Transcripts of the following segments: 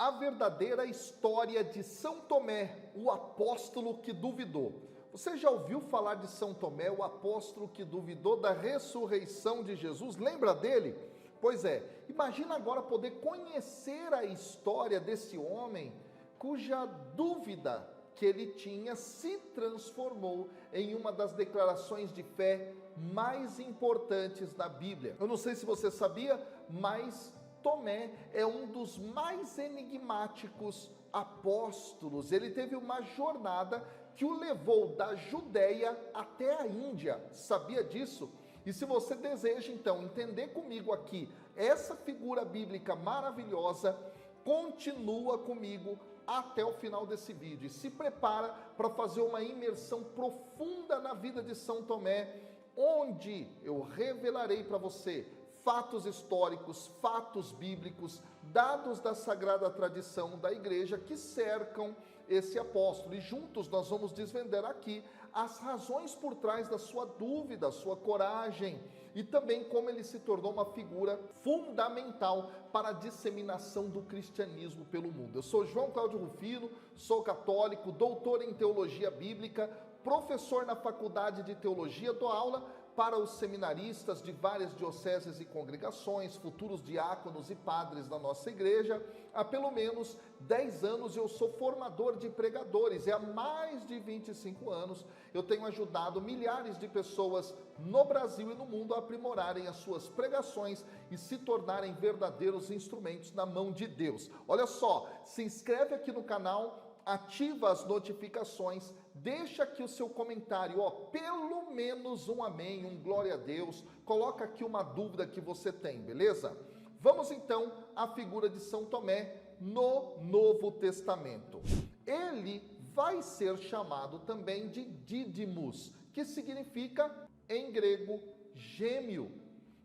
a verdadeira história de São Tomé, o apóstolo que duvidou. Você já ouviu falar de São Tomé, o apóstolo que duvidou da ressurreição de Jesus? Lembra dele? Pois é, imagina agora poder conhecer a história desse homem cuja dúvida que ele tinha se transformou em uma das declarações de fé mais importantes da Bíblia. Eu não sei se você sabia, mas Tomé é um dos mais enigmáticos apóstolos. Ele teve uma jornada que o levou da Judéia até a Índia. Sabia disso? E se você deseja então entender comigo aqui essa figura bíblica maravilhosa, continua comigo até o final desse vídeo e se prepara para fazer uma imersão profunda na vida de São Tomé, onde eu revelarei para você fatos históricos, fatos bíblicos, dados da sagrada tradição da igreja que cercam esse apóstolo. E juntos nós vamos desvendar aqui as razões por trás da sua dúvida, sua coragem e também como ele se tornou uma figura fundamental para a disseminação do cristianismo pelo mundo. Eu sou João Cláudio Rufino, sou católico, doutor em teologia bíblica, professor na faculdade de teologia, dou aula para os seminaristas de várias dioceses e congregações, futuros diáconos e padres da nossa igreja. Há pelo menos 10 anos eu sou formador de pregadores e há mais de 25 anos eu tenho ajudado milhares de pessoas no Brasil e no mundo a aprimorarem as suas pregações e se tornarem verdadeiros instrumentos na mão de Deus. Olha só, se inscreve aqui no canal, ativa as notificações, deixa aqui o seu comentário, pelo menos um amém, um glória a Deus, coloca aqui uma dúvida que você tem, beleza? Vamos então à figura de São Tomé no Novo Testamento. Ele vai ser chamado também de Dídimos, que significa em grego gêmeo,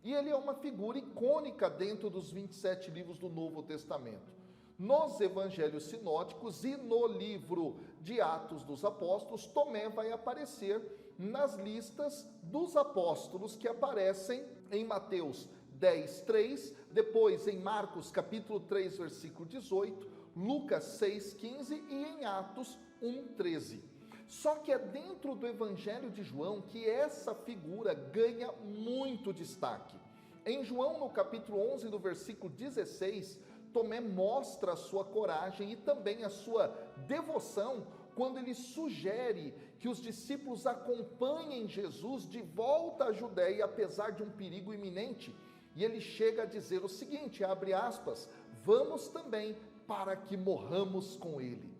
e ele é uma figura icônica dentro dos 27 livros do Novo Testamento. Nos evangelhos sinóticos e no livro de Atos dos Apóstolos, Tomé vai aparecer nas listas dos apóstolos que aparecem em Mateus 10:3, depois em Marcos capítulo 3, versículo 18, Lucas 6:15 e em Atos 1:13. Só que é dentro do evangelho de João que essa figura ganha muito destaque. Em João, no capítulo 11, no versículo 16, Tomé mostra a sua coragem e também a sua devoção quando ele sugere que os discípulos acompanhem Jesus de volta à Judéia, apesar de um perigo iminente. E ele chega a dizer o seguinte, abre aspas, vamos também para que morramos com ele.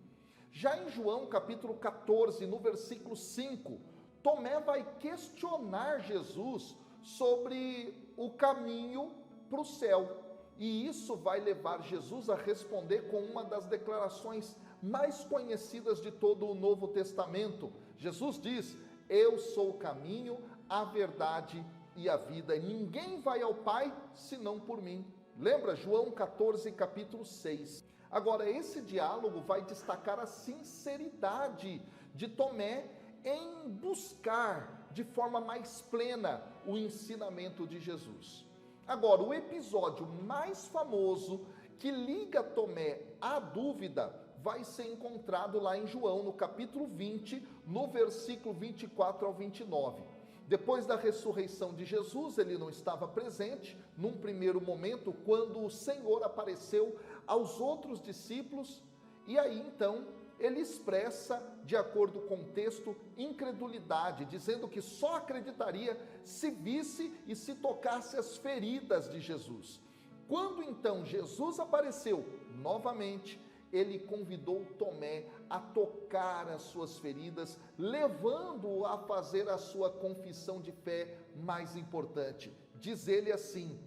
Já em João capítulo 14, no versículo 5, Tomé vai questionar Jesus sobre o caminho para o céu. E isso vai levar Jesus a responder com uma das declarações mais conhecidas de todo o Novo Testamento. Jesus diz, eu sou o caminho, a verdade e a vida, e ninguém vai ao Pai senão por mim. Lembra? João 14, capítulo 6. Agora, esse diálogo vai destacar a sinceridade de Tomé em buscar de forma mais plena o ensinamento de Jesus. Agora, o episódio mais famoso que liga Tomé à dúvida vai ser encontrado lá em João, no capítulo 20, no versículo 24 ao 29. Depois da ressurreição de Jesus, ele não estava presente, num primeiro momento, quando o Senhor apareceu aos outros discípulos, e aí então ele expressa, de acordo com o texto, incredulidade, dizendo que só acreditaria se visse e se tocasse as feridas de Jesus. Quando então Jesus apareceu novamente, ele convidou Tomé a tocar as suas feridas, levando-o a fazer a sua confissão de fé mais importante. Diz ele assim,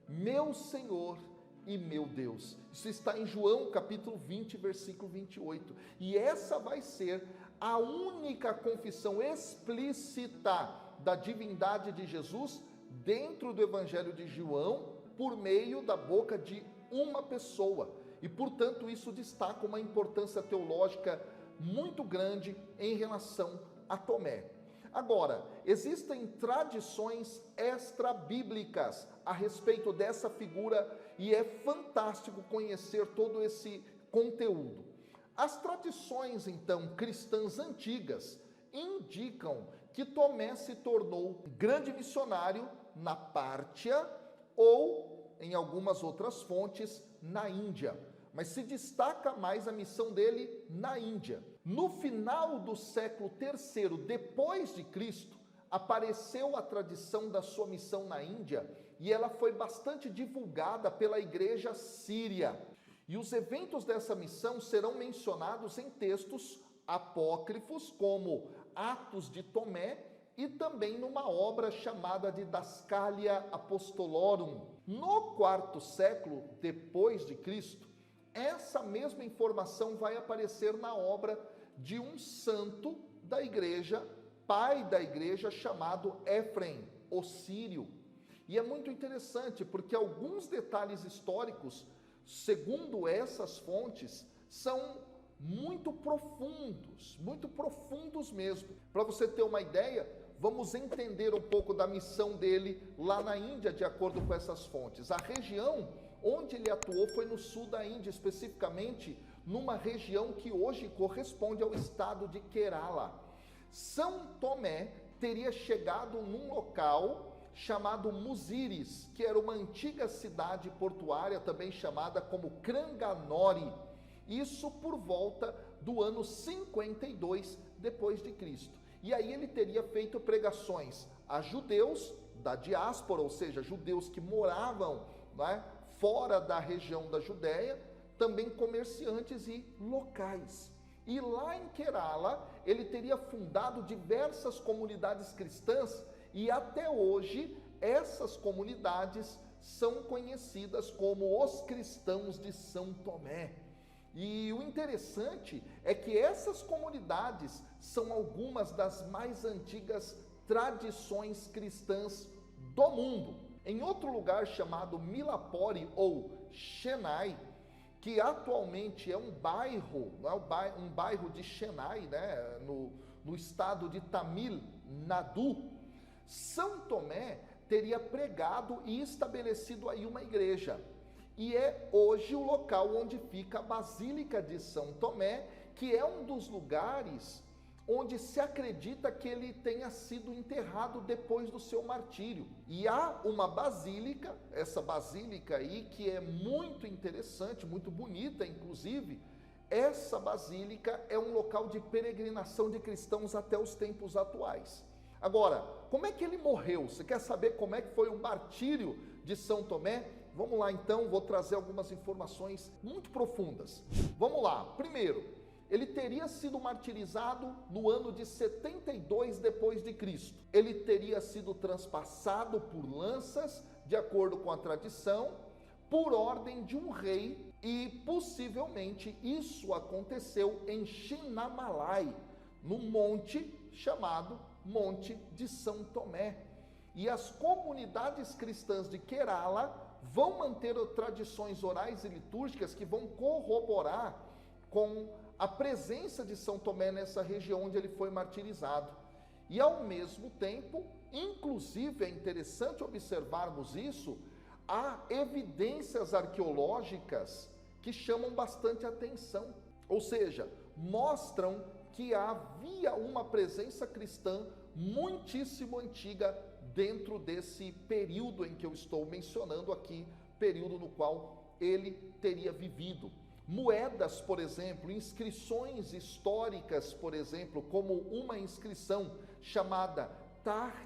meu Senhor e meu Deus. Isso está em João capítulo 20, versículo 28. E essa vai ser a única confissão explícita da divindade de Jesus dentro do Evangelho de João, por meio da boca de uma pessoa. E, portanto, isso destaca uma importância teológica muito grande em relação a Tomé. Agora, existem tradições extra-bíblicas a respeito dessa figura e é fantástico conhecer todo esse conteúdo. As tradições, então, cristãs antigas indicam que Tomé se tornou grande missionário na Pártia ou, em algumas outras fontes, na Índia. Mas se destaca mais a missão dele na Índia. No final do século III depois de Cristo, apareceu a tradição da sua missão na Índia e ela foi bastante divulgada pela igreja síria. E os eventos dessa missão serão mencionados em textos apócrifos, como Atos de Tomé, e também numa obra chamada de Dascalia Apostolorum. No quarto século depois de Cristo, essa mesma informação vai aparecer na obra de um santo da igreja, pai da igreja, chamado Éfrem, o Sírio. E é muito interessante, porque alguns detalhes históricos, segundo essas fontes, são muito profundos mesmo. Para você ter uma ideia, vamos entender um pouco da missão dele lá na Índia, de acordo com essas fontes. A região onde ele atuou foi no sul da Índia, especificamente numa região que hoje corresponde ao estado de Kerala. São Tomé teria chegado num local chamado Muziris, que era uma antiga cidade portuária, também chamada como Cranganore, isso por volta do ano 52 depois de Cristo. E aí ele teria feito pregações a judeus da diáspora, ou seja, judeus que moravam, né, fora da região da Judéia, também comerciantes e locais. E lá em Kerala, ele teria fundado diversas comunidades cristãs e até hoje essas comunidades são conhecidas como os cristãos de São Tomé. E o interessante é que essas comunidades são algumas das mais antigas tradições cristãs do mundo. Em outro lugar chamado Milapore ou Chennai, que atualmente é um bairro, um bairro de Chennai, né, no estado de Tamil Nadu, São Tomé teria pregado e estabelecido aí uma igreja. E é hoje o local onde fica a Basílica de São Tomé, que é um dos lugares onde se acredita que ele tenha sido enterrado depois do seu martírio. E há uma basílica, essa basílica aí, que é muito interessante, muito bonita, inclusive. Essa basílica é um local de peregrinação de cristãos até os tempos atuais. Agora, como é que ele morreu? Você quer saber como é que foi o martírio de São Tomé? Vamos lá então, vou trazer algumas informações muito profundas. Vamos lá. Primeiro, ele teria sido martirizado no ano de 72 depois de Cristo. Ele teria sido transpassado por lanças, de acordo com a tradição, por ordem de um rei, e possivelmente isso aconteceu em Chinamalai, no monte chamado Monte de São Tomé. E as comunidades cristãs de Kerala vão manter tradições orais e litúrgicas que vão corroborar com a presença de São Tomé nessa região onde ele foi martirizado. E ao mesmo tempo, inclusive é interessante observarmos isso, há evidências arqueológicas que chamam bastante atenção, ou seja, mostram que havia uma presença cristã muitíssimo antiga dentro desse período em que eu estou mencionando aqui, período no qual ele teria vivido. Moedas, por exemplo, inscrições históricas, por exemplo, como uma inscrição chamada Tart-i-Barri,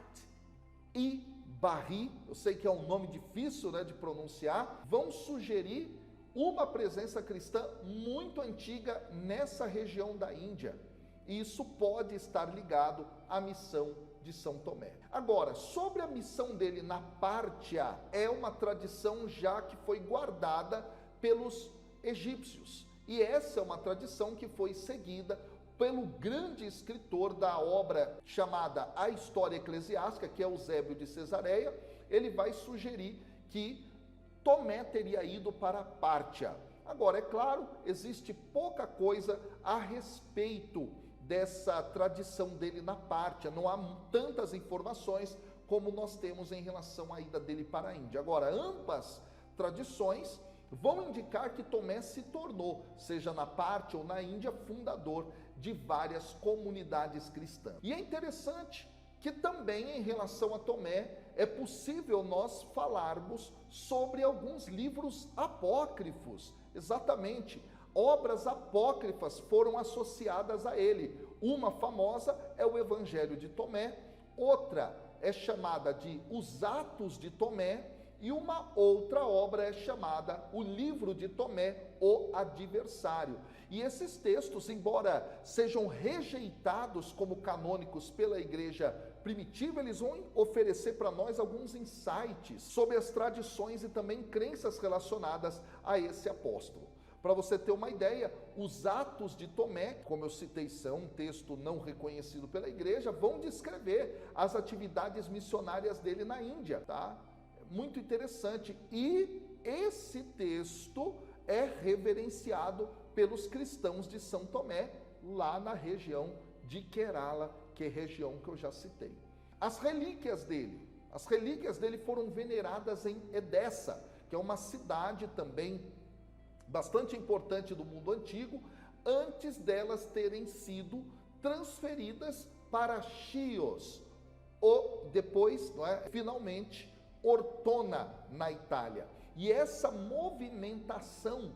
eu sei que é um nome difícil, né, de pronunciar, vão sugerir uma presença cristã muito antiga nessa região da Índia. Isso pode estar ligado à missão de São Tomé. Agora, sobre a missão dele na Pártia, é uma tradição já que foi guardada pelos egípcios. E essa é uma tradição que foi seguida pelo grande escritor da obra chamada A História Eclesiástica, que é Eusébio de Cesareia. Ele vai sugerir que Tomé teria ido para a Pártia. Agora, é claro, existe pouca coisa a respeito dessa tradição dele na Pártia. Não há tantas informações como nós temos em relação à ida dele para a Índia. Agora, ambas tradições vão indicar que Tomé se tornou, seja na parte ou na Índia, fundador de várias comunidades cristãs. E é interessante que também em relação a Tomé é possível nós falarmos sobre alguns livros apócrifos, exatamente, obras apócrifas foram associadas a ele. Uma famosa é o Evangelho de Tomé, outra é chamada de Os Atos de Tomé, e uma outra obra é chamada o Livro de Tomé, o Adversário. E esses textos, embora sejam rejeitados como canônicos pela igreja primitiva, eles vão oferecer para nós alguns insights sobre as tradições e também crenças relacionadas a esse apóstolo. Para você ter uma ideia, os Atos de Tomé, como eu citei, são um texto não reconhecido pela igreja, vão descrever as atividades missionárias dele na Índia, tá? Muito interessante. E esse texto é reverenciado pelos cristãos de São Tomé, lá na região de Kerala, que é a região que eu já citei. As relíquias dele foram veneradas em Edessa, que é uma cidade também bastante importante do mundo antigo, antes delas terem sido transferidas para Chios, ou depois, finalmente, Ortona, na Itália. E essa movimentação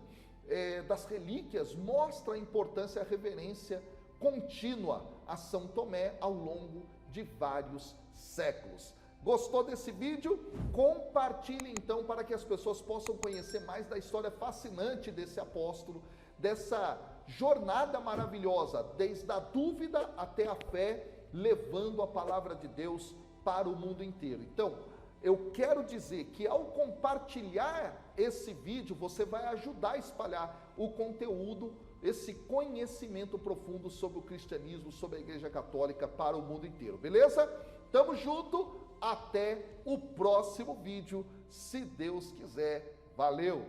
das relíquias mostra a importância e a reverência contínua a São Tomé ao longo de vários séculos. Gostou desse vídeo? Compartilhe então para que as pessoas possam conhecer mais da história fascinante desse apóstolo, dessa jornada maravilhosa, desde a dúvida até a fé, levando a palavra de Deus para o mundo inteiro. Então, eu quero dizer que ao compartilhar esse vídeo, você vai ajudar a espalhar o conteúdo, esse conhecimento profundo sobre o cristianismo, sobre a Igreja Católica para o mundo inteiro, beleza? Tamo junto, até o próximo vídeo, se Deus quiser. Valeu!